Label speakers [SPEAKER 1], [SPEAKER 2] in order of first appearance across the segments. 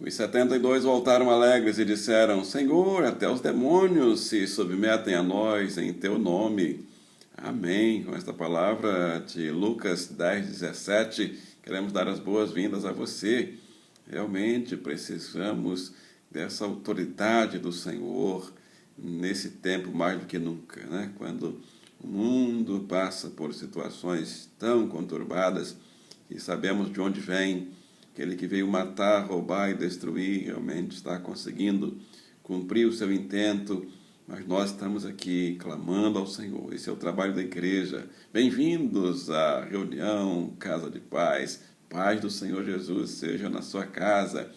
[SPEAKER 1] Os 72 voltaram alegres e disseram: Senhor, até os demônios se submetem a nós em teu nome. Amém. Com esta palavra de Lucas 10:17, queremos dar as boas-vindas a você. Realmente precisamos dessa autoridade do Senhor nesse tempo mais do que nunca, né? Quando o mundo passa por situações tão conturbadas e sabemos de onde vem. Aquele que veio matar, roubar e destruir realmente está conseguindo cumprir o seu intento, mas nós estamos aqui clamando ao Senhor. Esse é o trabalho da igreja. Bem-vindos à reunião Casa de Paz. Paz do Senhor Jesus seja na sua casa.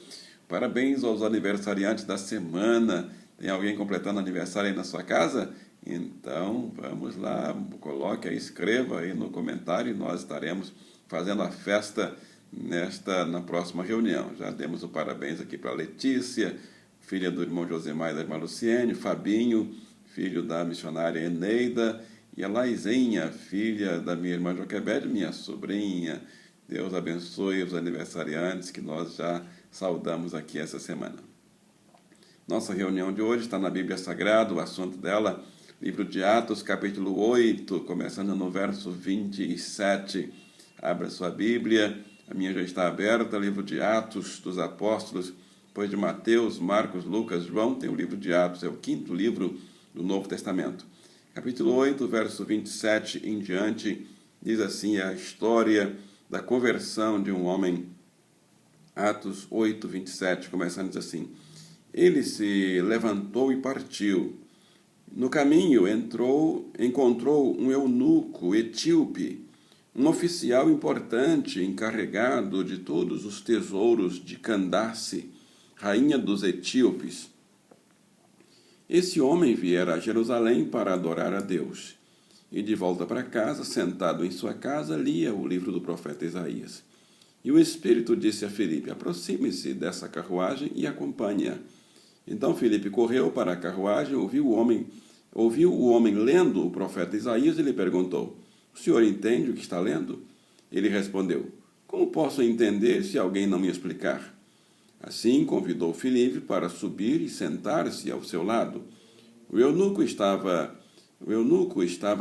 [SPEAKER 1] Parabéns aos aniversariantes da semana. Tem alguém completando aniversário aí na sua casa? Então, vamos lá, coloque aí, escreva aí no comentário e nós estaremos fazendo a festa na próxima reunião. Já demos o parabéns aqui para a Letícia, filha do irmão Josemar e da irmã Luciene, Fabinho, filho da missionária Eneida, e a Laizinha, filha da minha irmã Joquebede, minha sobrinha. Deus abençoe os aniversariantes que nós já saudamos aqui essa semana. Nossa reunião de hoje está na Bíblia Sagrada, o assunto dela, livro de Atos, capítulo 8, começando no verso 27. Abra sua Bíblia. A minha já está aberta, livro de Atos dos Apóstolos, depois de Mateus, Marcos, Lucas, João, tem o livro de Atos, é o quinto livro do Novo Testamento. Capítulo 8, verso 27 em diante, diz assim a história da conversão de um homem. Atos 8, 27, começando diz assim: Ele se levantou e partiu. No caminho encontrou um eunuco etíope, um oficial importante encarregado de todos os tesouros de Candace, rainha dos etíopes. Esse homem viera a Jerusalém para adorar a Deus, e de volta para casa, sentado em sua casa, lia o livro do profeta Isaías. E o Espírito disse a Filipe: aproxime-se dessa carruagem e acompanhe-a. Então Filipe correu para a carruagem, ouviu o homem lendo o profeta Isaías e lhe perguntou: o senhor entende o que está lendo? Ele respondeu: como posso entender se alguém não me explicar? Assim convidou Filipe para subir e sentar-se ao seu lado. O eunuco estava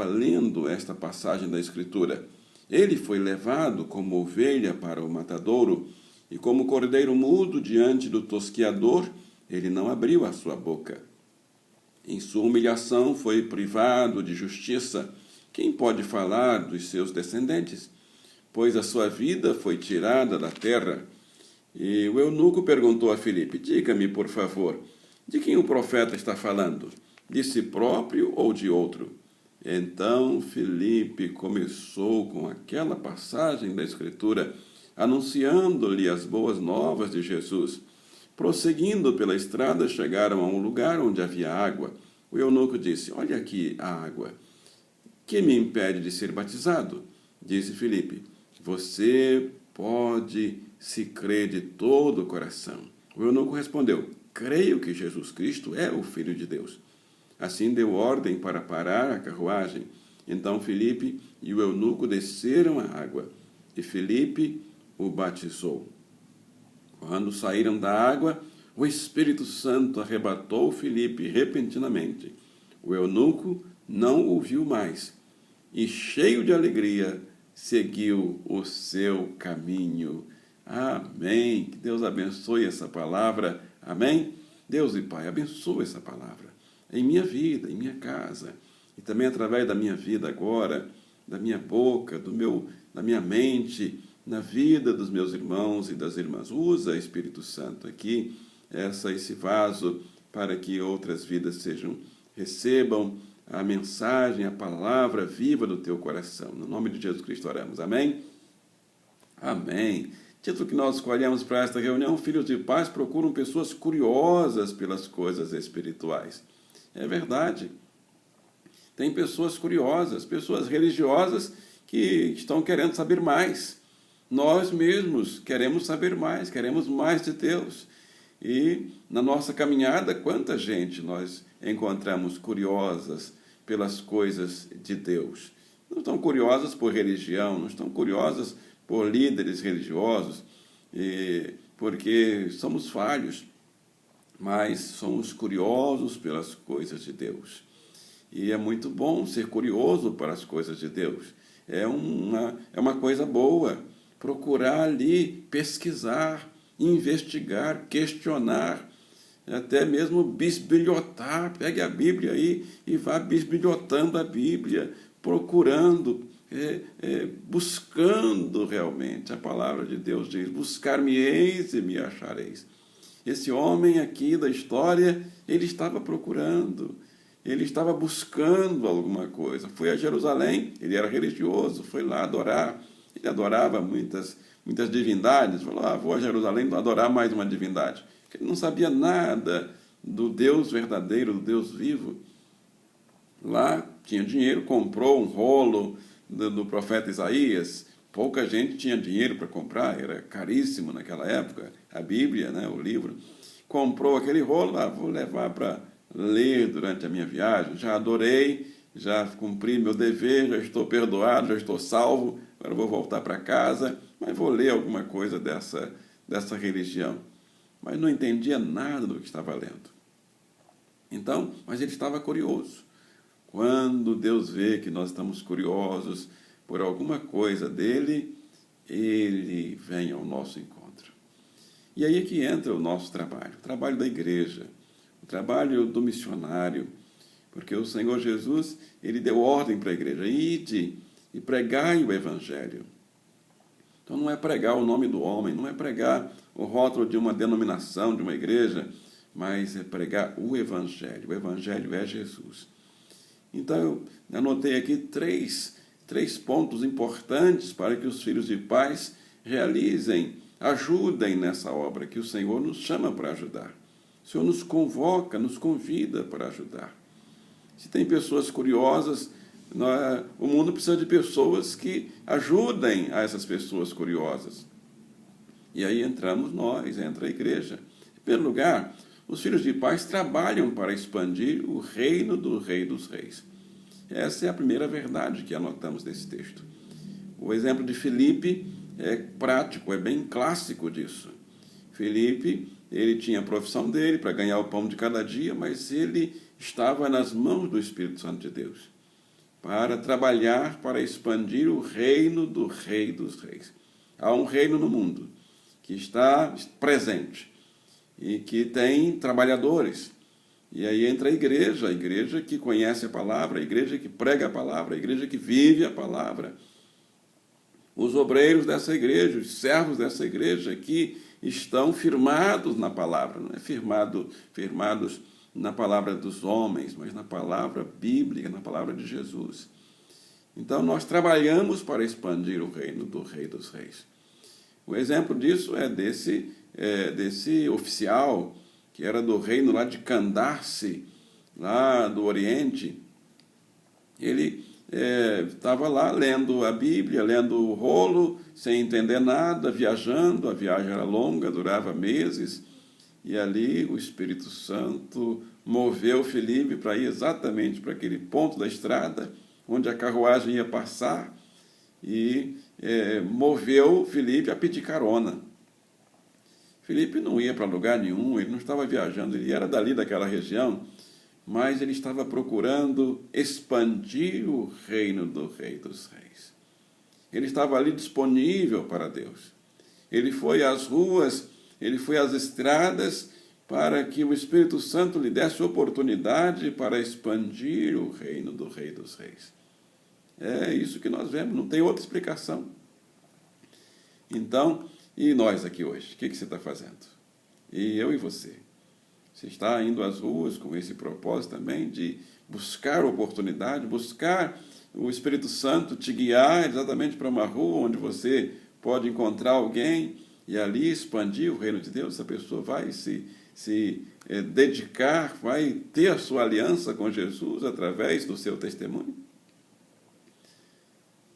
[SPEAKER 1] lendo esta passagem da Escritura. Ele foi levado como ovelha para o matadouro, e como cordeiro mudo diante do tosquiador, ele não abriu a sua boca. Em sua humilhação foi privado de justiça. Quem pode falar dos seus descendentes? Pois a sua vida foi tirada da terra. E o eunuco perguntou a Filipe: diga-me, por favor, de quem o profeta está falando? De si próprio ou de outro? Então Filipe começou com aquela passagem da Escritura, anunciando-lhe as boas novas de Jesus. Prosseguindo pela estrada, chegaram a um lugar onde havia água. O eunuco disse: olha aqui a água. Que me impede de ser batizado? Disse Filipe: você pode, se crer de todo o coração. O eunuco respondeu: creio que Jesus Cristo é o Filho de Deus. Assim deu ordem para parar a carruagem. Então Filipe e o eunuco desceram a água, e Filipe o batizou. Quando saíram da água, o Espírito Santo arrebatou Filipe repentinamente. O eunuco não o viu mais, e cheio de alegria, seguiu o seu caminho. Amém. Que Deus abençoe essa palavra. Amém. Deus e Pai, abençoe essa palavra em minha vida, em minha casa, e também através da minha vida agora, da minha boca, da minha mente, na vida dos meus irmãos e das irmãs. Usa, Espírito Santo, aqui, esse vaso, para que outras vidas recebam a mensagem, a palavra viva do teu coração. No nome de Jesus Cristo oramos. Amém? Amém. Título que nós escolhemos para esta reunião: Filhos de Paz procuram pessoas curiosas pelas coisas espirituais. É verdade. Tem pessoas curiosas, pessoas religiosas que estão querendo saber mais. Nós mesmos queremos saber mais, queremos mais de Deus. E na nossa caminhada, quanta gente nós encontramos curiosas pelas coisas de Deus. Não estão curiosas por religião, não estão curiosas por líderes religiosos, porque somos falhos, mas somos curiosos pelas coisas de Deus. E é muito bom ser curioso para as coisas de Deus. É uma coisa boa procurar ali, pesquisar, investigar, questionar, até mesmo bisbilhotar. Pegue a Bíblia aí e vá bisbilhotando a Bíblia, procurando, buscando realmente. A palavra de Deus diz: buscar-me-eis e me achareis. Esse homem aqui da história, ele estava procurando, ele estava buscando alguma coisa. Foi a Jerusalém, ele era religioso, foi lá adorar. Ele adorava muitas divindades. Falou: vou a Jerusalém adorar mais uma divindade. Ele não sabia nada do Deus verdadeiro, do Deus vivo. Lá tinha dinheiro, comprou um rolo do profeta Isaías. Pouca gente tinha dinheiro para comprar, era caríssimo naquela época, a Bíblia, né, o livro. Comprou aquele rolo, vou levar para ler durante a minha viagem. Já adorei, já cumpri meu dever, já estou perdoado, já estou salvo, agora vou voltar para casa, mas vou ler alguma coisa dessa religião. Mas não entendia nada do que estava lendo. Então, mas ele estava curioso. Quando Deus vê que nós estamos curiosos por alguma coisa dele, ele vem ao nosso encontro. E aí é que entra o nosso trabalho, o trabalho da igreja, o trabalho do missionário, porque o Senhor Jesus, ele deu ordem para a igreja: ide e pregai o evangelho. Então não é pregar o nome do homem, não é pregar o rótulo de uma denominação, de uma igreja, mas é pregar o evangelho. O evangelho é Jesus. Então eu anotei aqui três pontos importantes para que os filhos de pais realizem, ajudem nessa obra que o Senhor nos chama para ajudar. O Senhor nos convoca, nos convida para ajudar. Se tem pessoas curiosas, o mundo precisa de pessoas que ajudem a essas pessoas curiosas. E aí entramos nós, entra a igreja. Em primeiro lugar, os filhos de pais trabalham para expandir o reino do Rei dos Reis. Essa é a primeira verdade que anotamos nesse texto. O exemplo de Filipe é prático, é bem clássico disso. Filipe, ele tinha a profissão dele para ganhar o pão de cada dia, mas ele estava nas mãos do Espírito Santo de Deus para trabalhar, para expandir o reino do Rei dos Reis. Há um reino no mundo que está presente e que tem trabalhadores. E aí entra a igreja que conhece a palavra, a igreja que prega a palavra, a igreja que vive a palavra. Os obreiros dessa igreja, os servos dessa igreja que estão firmados na palavra, não é firmados na palavra dos homens, mas na palavra bíblica, na palavra de Jesus. Então nós trabalhamos para expandir o reino do Rei dos Reis. O exemplo disso é desse oficial que era do reino lá de Candace, lá do Oriente. Ele estava lá lendo a Bíblia, lendo o rolo, sem entender nada, viajando. A viagem era longa, durava meses, e ali o Espírito Santo moveu Filipe para ir exatamente para aquele ponto da estrada, onde a carruagem ia passar, e moveu Filipe a pedir carona. Filipe não ia para lugar nenhum, ele não estava viajando, ele era dali daquela região, mas ele estava procurando expandir o reino do Rei dos Reis. Ele estava ali disponível para Deus. Ele foi às ruas, ele foi às estradas para que o Espírito Santo lhe desse oportunidade para expandir o reino do Rei dos Reis. É isso que nós vemos, não tem outra explicação. Então, e nós aqui hoje? O que você está fazendo? E eu e você? Você está indo às ruas com esse propósito também de buscar oportunidade, buscar o Espírito Santo te guiar exatamente para uma rua onde você pode encontrar alguém e ali expandir o reino de Deus? Essa pessoa vai se dedicar, vai ter a sua aliança com Jesus através do seu testemunho?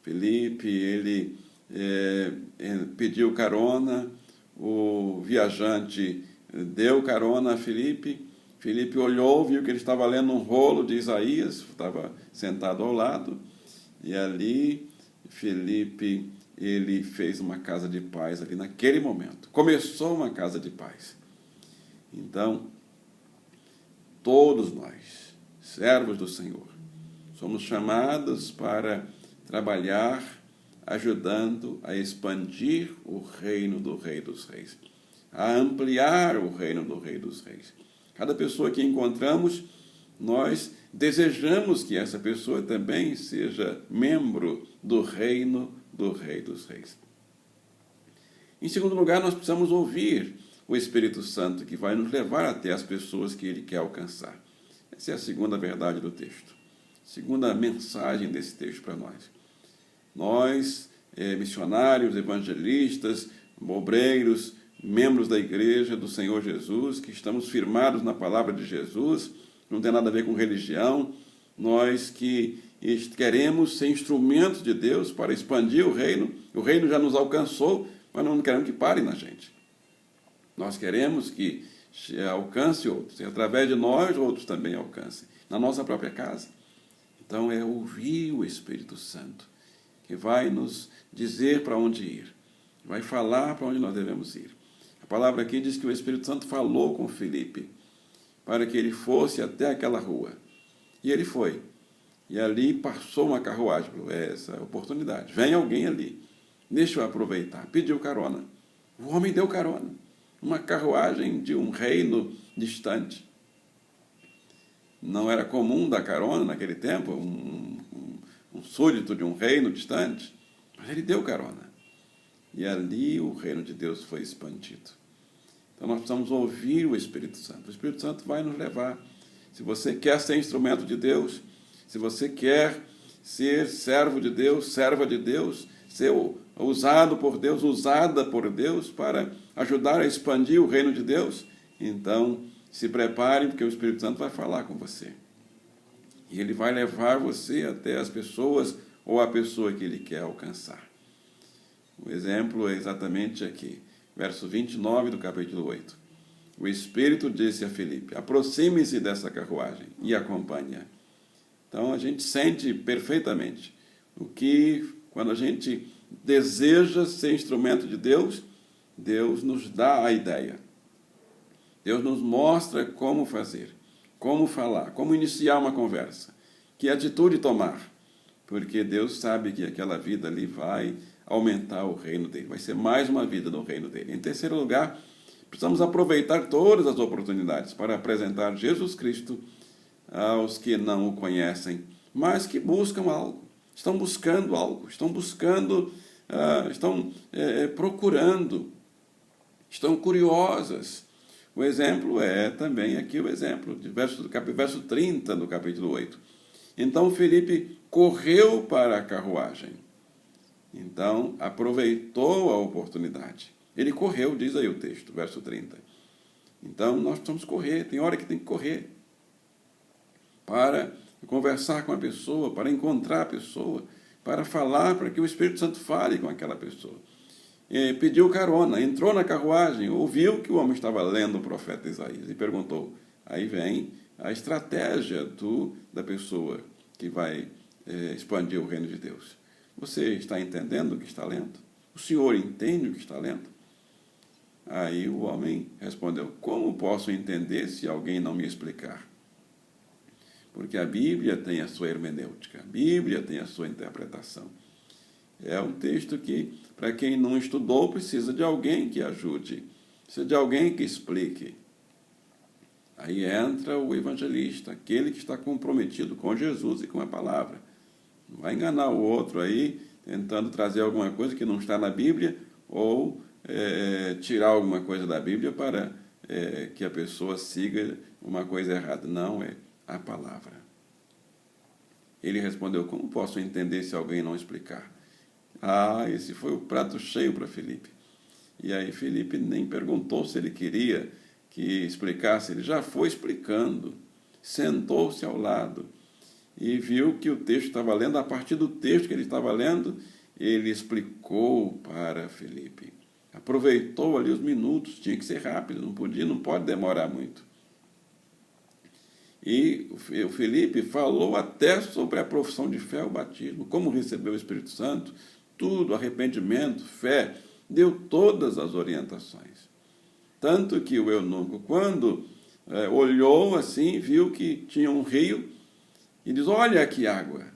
[SPEAKER 1] Filipe, ele pediu carona, o viajante deu carona a Filipe. Filipe olhou, viu que ele estava lendo um rolo de Isaías, estava sentado ao lado, e ali Filipe ele fez uma casa de paz ali naquele momento. Começou uma casa de paz. Então, todos nós, servos do Senhor, somos chamados para trabalhar ajudando a expandir o reino do Rei dos Reis, a ampliar o reino do Rei dos Reis. Cada pessoa que encontramos, nós desejamos que essa pessoa também seja membro do reino do Rei dos Reis. Em segundo lugar, nós precisamos ouvir o Espírito Santo, que vai nos levar até as pessoas que ele quer alcançar. Essa é a segunda verdade do texto, segunda mensagem desse texto para nós. Nós, missionários, evangelistas, obreiros, membros da igreja do Senhor Jesus, que estamos firmados na palavra de Jesus, não tem nada a ver com religião, nós que queremos ser instrumentos de Deus para expandir o reino já nos alcançou, mas não queremos que pare na gente. Nós queremos que alcance outros, e através de nós outros também alcancem, na nossa própria casa. Então é ouvir o Espírito Santo, que vai nos dizer para onde ir, vai falar para onde nós devemos ir. A palavra aqui diz que o Espírito Santo falou com Filipe, para que ele fosse até aquela rua. E ele foi. E ali passou uma carruagem, falou, essa é a oportunidade. Vem alguém ali, deixa eu aproveitar. Pediu carona. O homem deu carona. Uma carruagem de um reino distante. Não era comum dar carona naquele tempo, um súdito de um reino distante, mas ele deu carona. E ali o reino de Deus foi expandido. Então nós precisamos ouvir o Espírito Santo. O Espírito Santo vai nos levar. Se você quer ser instrumento de Deus, se você quer ser servo de Deus, serva de Deus, ser usado por Deus, usada por Deus para ajudar a expandir o reino de Deus, então se prepare, porque o Espírito Santo vai falar com você. E ele vai levar você até as pessoas ou a pessoa que ele quer alcançar. O exemplo é exatamente aqui. Verso 29 do capítulo 8. O Espírito disse a Filipe, aproxime-se dessa carruagem e acompanhe-a. Então a gente sente perfeitamente o que, quando a gente deseja ser instrumento de Deus, Deus nos dá a ideia. Deus nos mostra como fazer, como falar, como iniciar uma conversa, que atitude tomar, porque Deus sabe que aquela vida ali vai aumentar o reino dele, vai ser mais uma vida no reino dele. Em terceiro lugar, precisamos aproveitar todas as oportunidades para apresentar Jesus Cristo aos que não o conhecem, mas que buscam algo, estão buscando algo, estão procurando, estão curiosas. O exemplo é também aqui o exemplo, verso 30 do capítulo 8. Então Filipe correu para a carruagem. Então, aproveitou a oportunidade. Ele correu, diz aí o texto, verso 30. Então, nós precisamos correr, tem hora que tem que correr. Para conversar com a pessoa, para encontrar a pessoa, para falar, para que o Espírito Santo fale com aquela pessoa. Pediu carona, entrou na carruagem, ouviu que o homem estava lendo o profeta Isaías e perguntou. Aí vem a estratégia da pessoa que vai expandir o reino de Deus. Você está entendendo o que está lendo? O senhor entende o que está lendo? Aí o homem respondeu, como posso entender se alguém não me explicar? Porque a Bíblia tem a sua hermenêutica, a Bíblia tem a sua interpretação. É um texto que, para quem não estudou, precisa de alguém que ajude, precisa de alguém que explique. Aí entra o evangelista, aquele que está comprometido com Jesus e com a palavra. Não vai enganar o outro aí, tentando trazer alguma coisa que não está na Bíblia, ou tirar alguma coisa da Bíblia para que a pessoa siga uma coisa errada. Não, é a palavra. Ele respondeu, como posso entender se alguém não explicar? Esse foi o prato cheio para Filipe. E aí Filipe nem perguntou se ele queria que explicasse, ele já foi explicando, sentou-se ao lado e viu que o texto estava lendo, a partir do texto que ele estava lendo, ele explicou para Filipe. Aproveitou ali os minutos, tinha que ser rápido, não pode demorar muito. E o Filipe falou até sobre a profissão de fé, o batismo, como recebeu o Espírito Santo, tudo, arrependimento, fé, deu todas as orientações. Tanto que o eunuco, quando olhou assim, viu que tinha um rio, e diz, olha aqui água,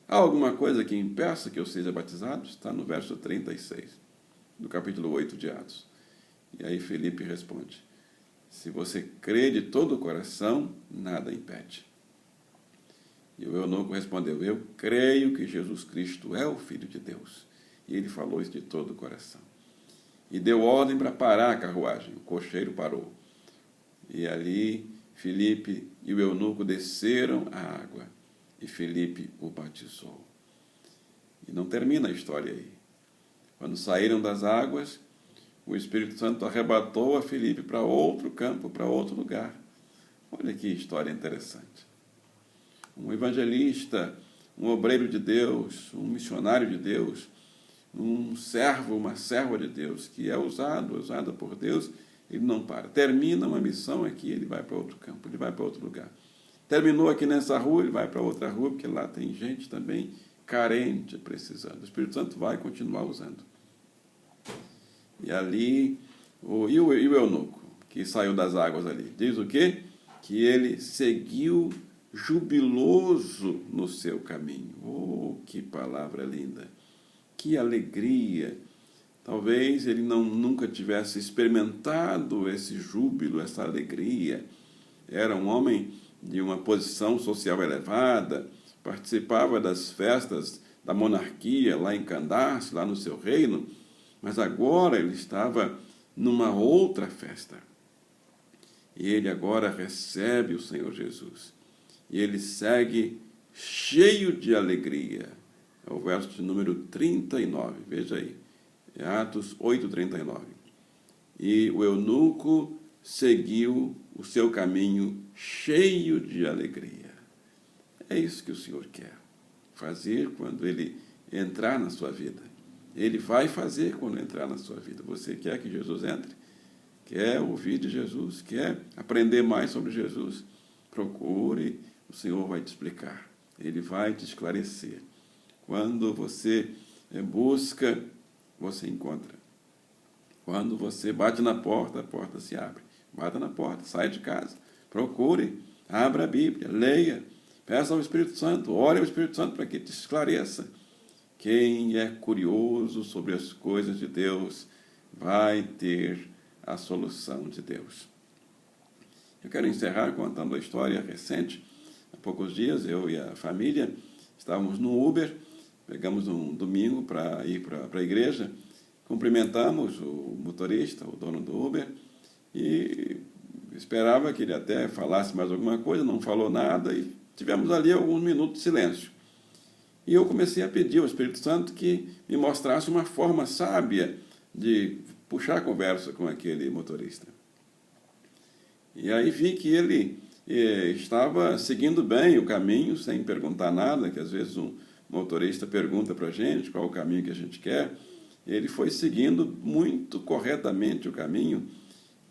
[SPEAKER 1] há alguma coisa que impeça que eu seja batizado? Está no verso 36, do capítulo 8 de Atos. E aí Filipe responde, se você crê de todo o coração, nada impede. E o eunuco respondeu, eu creio que Jesus Cristo é o Filho de Deus. E ele falou isso de todo o coração. E deu ordem para parar a carruagem. O cocheiro parou. E ali Filipe e o eunuco desceram a água. E Filipe o batizou. E não termina a história aí. Quando saíram das águas, o Espírito Santo arrebatou a Filipe para outro campo, para outro lugar. Olha que história interessante. Um evangelista, um obreiro de Deus, um missionário de Deus, um servo, uma serva de Deus, que é usada por Deus, ele não para. Termina uma missão aqui, ele vai para outro campo, ele vai para outro lugar. Terminou aqui nessa rua, ele vai para outra rua, porque lá tem gente também carente, precisando. O Espírito Santo vai continuar usando. E ali, o eunuco, que saiu das águas ali, diz o quê? Que ele seguiu jubiloso no seu caminho. Oh, que palavra linda! Que alegria! Talvez ele nunca tivesse experimentado esse júbilo, essa alegria. Era um homem de uma posição social elevada, participava das festas da monarquia lá em Candace, lá no seu reino, mas agora ele estava numa outra festa. E ele agora recebe o Senhor Jesus. E ele segue cheio de alegria. É o verso de número 39, veja aí. É Atos 8:39. E o eunuco seguiu o seu caminho cheio de alegria. É isso que o Senhor quer fazer quando ele entrar na sua vida. Ele vai fazer quando entrar na sua vida. Você quer que Jesus entre? Quer ouvir de Jesus? Quer aprender mais sobre Jesus? Procure, o Senhor vai te explicar. Ele vai te esclarecer. Quando você busca, você encontra. Quando você bate na porta, a porta se abre. Bata na porta, sai de casa, procure, abra a Bíblia, leia, peça ao Espírito Santo, ore ao Espírito Santo para que te esclareça. Quem é curioso sobre as coisas de Deus vai ter a solução de Deus. Eu quero encerrar contando a história recente. Há poucos dias, eu e a família estávamos no Uber, pegamos um domingo para ir para a igreja, cumprimentamos o motorista, o dono do Uber, e esperava que ele até falasse mais alguma coisa, não falou nada, e tivemos ali alguns minutos de silêncio. E eu comecei a pedir ao Espírito Santo que me mostrasse uma forma sábia de puxar a conversa com aquele motorista. E aí vi que ele estava seguindo bem o caminho, sem perguntar nada, que às vezes um motorista pergunta para a gente qual é o caminho que a gente quer. Ele foi seguindo muito corretamente o caminho.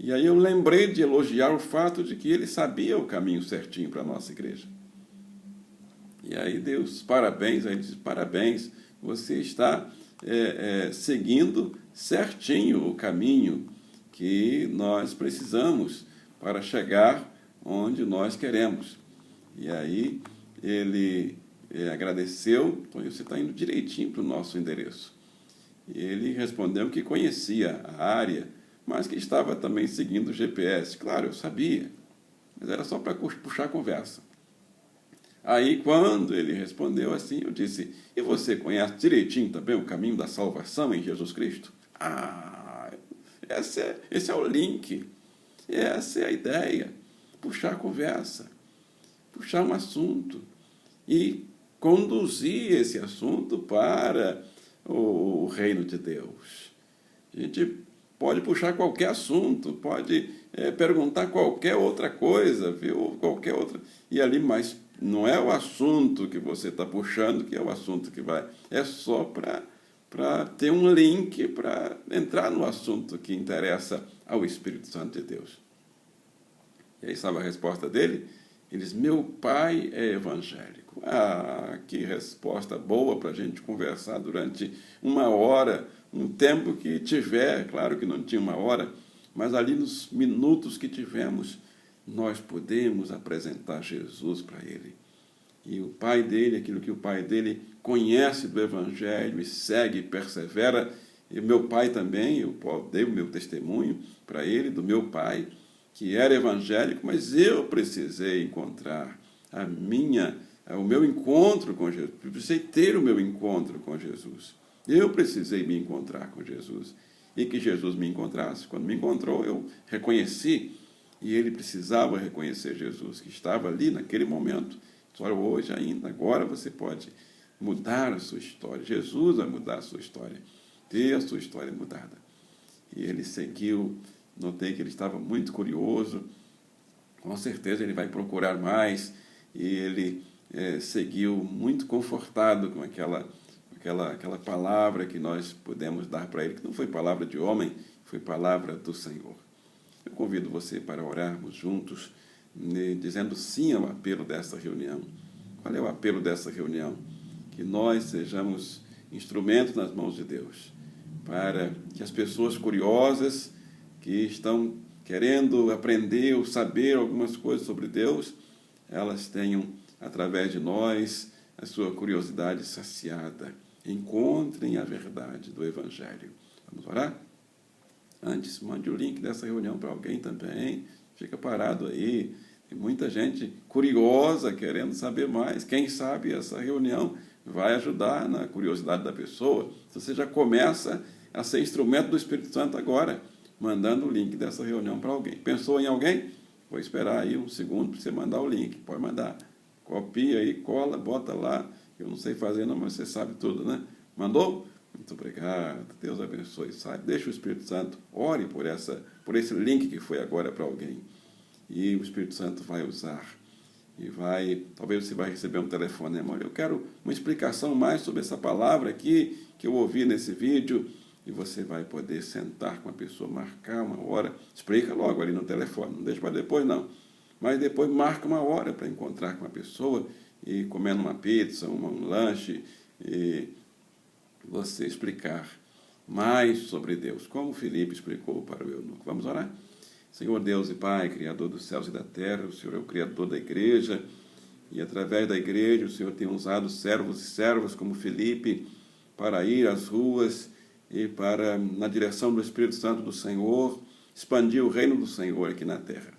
[SPEAKER 1] E aí eu lembrei de elogiar o fato de que ele sabia o caminho certinho para a nossa igreja. E aí Deus, parabéns, aí ele diz, parabéns, você está seguindo certinho o caminho que nós precisamos para chegar onde nós queremos. E aí ele agradeceu, então você está indo direitinho para o nosso endereço. E ele respondeu que conhecia a área, mas que estava também seguindo o GPS. Claro, eu sabia, mas era só para puxar a conversa. Aí, quando ele respondeu assim, eu disse, e você conhece direitinho também o caminho da salvação em Jesus Cristo? Ah, esse é o link, essa é a ideia, puxar a conversa, puxar um assunto e conduzir esse assunto para o reino de Deus. A gente pode puxar qualquer assunto, pode perguntar qualquer outra coisa, viu? Qualquer outra. E ali, mas não é o assunto que você está puxando que é o assunto que vai. É só para ter um link, para entrar no assunto que interessa ao Espírito Santo de Deus. E aí sabe a resposta dele? Ele diz, meu pai é evangélico. Ah, que resposta boa para a gente conversar durante 1 hora, um tempo que tiver, claro que não tinha 1 hora, mas ali nos minutos que tivemos, nós podemos apresentar Jesus para ele. E o pai dele, aquilo que o pai dele conhece do Evangelho e segue e persevera, e o meu pai também, eu dei o meu testemunho para ele, do meu pai, que era evangélico, mas eu precisei encontrar o meu encontro com Jesus, eu precisei ter o meu encontro com Jesus. Eu precisei me encontrar com Jesus e que Jesus me encontrasse. Quando me encontrou, eu reconheci, e ele precisava reconhecer Jesus, que estava ali naquele momento. Só hoje ainda, agora você pode mudar a sua história. Jesus vai mudar a sua história, ter a sua história mudada. E ele seguiu, notei que ele estava muito curioso, com certeza ele vai procurar mais, e ele seguiu muito confortado com aquela palavra que nós pudemos dar para ele, que não foi palavra de homem, foi palavra do Senhor. Eu convido você para orarmos juntos, dizendo sim ao apelo dessa reunião. Qual é o apelo dessa reunião? Que nós sejamos instrumentos nas mãos de Deus, para que as pessoas curiosas, que estão querendo aprender ou saber algumas coisas sobre Deus, elas tenham, através de nós, a sua curiosidade saciada. Encontrem a verdade do Evangelho. Vamos orar? Antes, mande o link dessa reunião para alguém também. Fica parado aí. Tem muita gente curiosa, querendo saber mais. Quem sabe essa reunião vai ajudar na curiosidade da pessoa. Você já começa a ser instrumento do Espírito Santo agora, mandando o link dessa reunião para alguém. Pensou em alguém? Vou esperar aí 1 segundo para você mandar o link. Pode mandar. Copia aí, cola, bota lá. Eu não sei fazer não, mas você sabe tudo, né? Mandou? Muito obrigado. Deus abençoe. Sabe? Deixa o Espírito Santo. Ore por esse link que foi agora para alguém. E o Espírito Santo vai usar. E talvez você vai receber um telefonema. Olha, eu quero uma explicação mais sobre essa palavra aqui, que eu ouvi nesse vídeo. E você vai poder sentar com a pessoa, marcar 1 hora. Explica logo ali no telefone, não deixa para depois não. Mas depois marca 1 hora para encontrar com a pessoa e comendo uma pizza, um lanche, e você explicar mais sobre Deus, como Filipe explicou para o eunuco. Vamos orar? Senhor Deus e Pai, Criador dos céus e da terra, o Senhor é o Criador da igreja, e através da igreja o Senhor tem usado servos e servas como Filipe para ir às ruas e para, na direção do Espírito Santo do Senhor, expandir o reino do Senhor aqui na terra.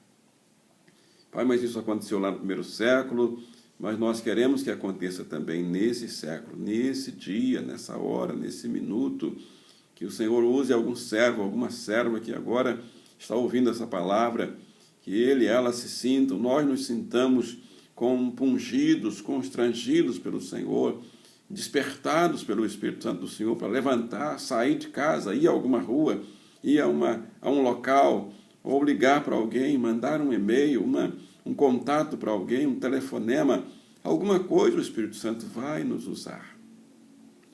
[SPEAKER 1] Pai, mas isso aconteceu lá no primeiro século, mas nós queremos que aconteça também nesse século, nesse dia, nessa hora, nesse minuto, que o Senhor use algum servo, alguma serva que agora está ouvindo essa palavra, que ele e ela se sintam, nós nos sintamos compungidos, constrangidos pelo Senhor, despertados pelo Espírito Santo do Senhor para levantar, sair de casa, ir a alguma rua, ir a um local, ou ligar para alguém, mandar um e-mail, um contato para alguém, um telefonema, alguma coisa o Espírito Santo vai nos usar.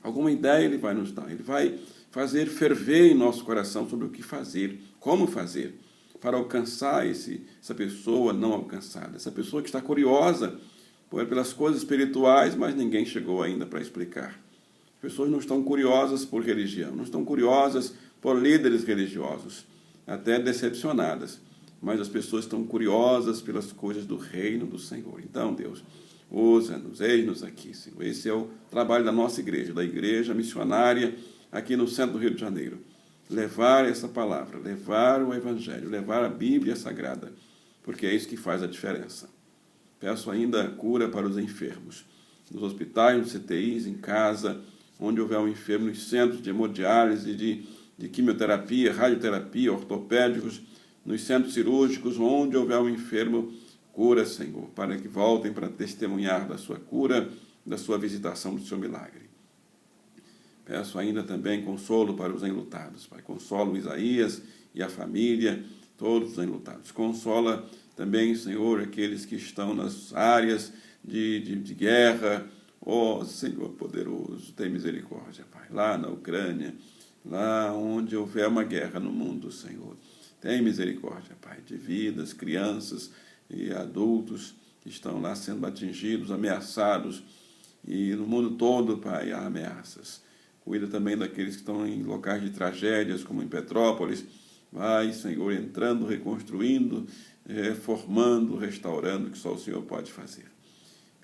[SPEAKER 1] Alguma ideia ele vai nos dar, ele vai fazer ferver em nosso coração sobre o que fazer, como fazer, para alcançar essa pessoa não alcançada, essa pessoa que está curiosa pelas coisas espirituais, mas ninguém chegou ainda para explicar. As pessoas não estão curiosas por religião, não estão curiosas por líderes religiosos, até decepcionadas, mas as pessoas estão curiosas pelas coisas do reino do Senhor. Então, Deus, usa-nos, eis-nos aqui, Senhor. Esse é o trabalho da nossa igreja, da igreja missionária aqui no centro do Rio de Janeiro. Levar essa palavra, levar o Evangelho, levar a Bíblia Sagrada, porque é isso que faz a diferença. Peço ainda cura para os enfermos, nos hospitais, nos CTIs, em casa, onde houver um enfermo, nos centros de hemodiálise, de quimioterapia, radioterapia, ortopédicos, nos centros cirúrgicos, onde houver um enfermo, cura, Senhor, para que voltem para testemunhar da sua cura, da sua visitação, do seu milagre. Peço ainda também consolo para os enlutados, Pai. Consola o Isaías e a família, todos os enlutados. Consola também, Senhor, aqueles que estão nas áreas de guerra. Ó, Senhor poderoso, tem misericórdia, Pai. Lá na Ucrânia, lá onde houver uma guerra no mundo, Senhor. Tem misericórdia, Pai, de vidas, crianças e adultos que estão lá sendo atingidos, ameaçados, e no mundo todo, Pai, há ameaças. Cuida também daqueles que estão em locais de tragédias, como em Petrópolis. Vai, Senhor, entrando, reconstruindo, reformando, restaurando, que só o Senhor pode fazer.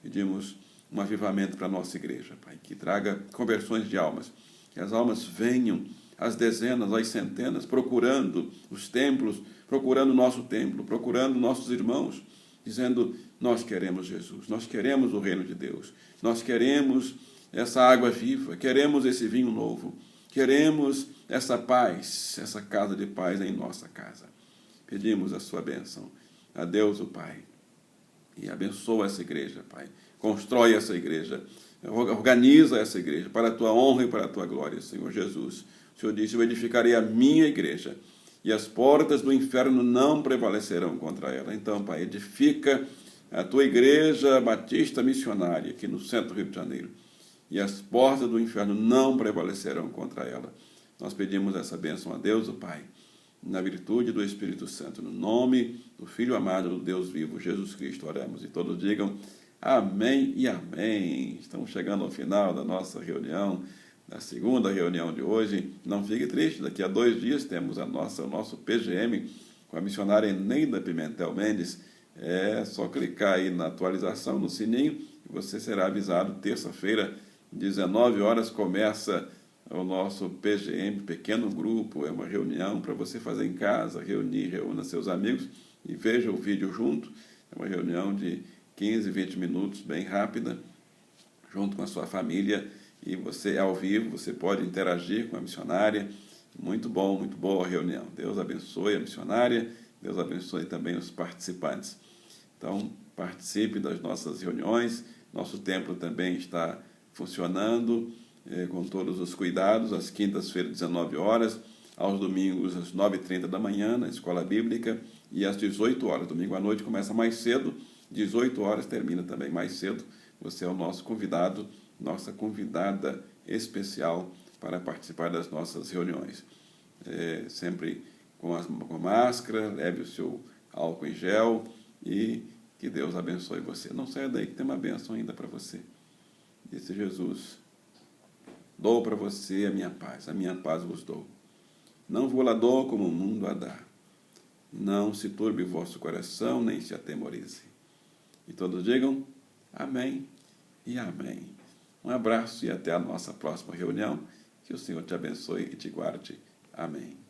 [SPEAKER 1] Pedimos um avivamento para a nossa igreja, Pai, que traga conversões de almas, que as almas venham às dezenas, às centenas, procurando os templos, procurando o nosso templo, procurando nossos irmãos, dizendo: nós queremos Jesus, nós queremos o reino de Deus, nós queremos essa água viva, queremos esse vinho novo, queremos essa paz, essa casa de paz em nossa casa. Pedimos a sua bênção a Deus o Pai, e abençoa essa igreja, Pai. Constrói essa igreja, organiza essa igreja para a tua honra e para a tua glória, Senhor Jesus. O Senhor disse: eu edificarei a minha igreja e as portas do inferno não prevalecerão contra ela. Então, Pai, edifica a tua igreja batista missionária aqui no centro do Rio de Janeiro, e as portas do inferno não prevalecerão contra ela. Nós pedimos essa bênção a Deus o Pai, na virtude do Espírito Santo, no nome do Filho amado do Deus vivo, Jesus Cristo, oramos. E todos digam amém e amém. Estamos chegando ao final da nossa reunião, da segunda reunião de hoje. Não fique triste, daqui a 2 dias temos o nosso PGM com a missionária Neida Pimentel Mendes. É só clicar aí na atualização, no sininho, e você será avisado. Terça-feira, 19 horas, começa o nosso PGM, pequeno grupo. É uma reunião para você fazer em casa, reúna seus amigos e veja o vídeo junto. É uma reunião de 15, 20 minutos, bem rápida, junto com a sua família, e você ao vivo, você pode interagir com a missionária. Muito bom, muito boa a reunião. Deus abençoe a missionária, Deus abençoe também os participantes. Então, participe das nossas reuniões. Nosso templo também está funcionando com todos os cuidados, às quintas-feiras, 19 horas, aos domingos, às 9h30 da manhã, na escola bíblica, e às 18 horas. Domingo à noite começa mais cedo, 18 horas termina também mais cedo. Você é o nosso convidado, nossa convidada especial para participar das nossas reuniões. Sempre com máscara, leve o seu álcool em gel, e que Deus abençoe você. Não saia daí, que tem uma bênção ainda para você. Disse Jesus: dou para você a minha paz vos dou. Não vou lá dou como o mundo a dá. Não se turbe o vosso coração, nem se atemorize. E todos digam amém e amém. Um abraço e até a nossa próxima reunião. Que o Senhor te abençoe e te guarde. Amém.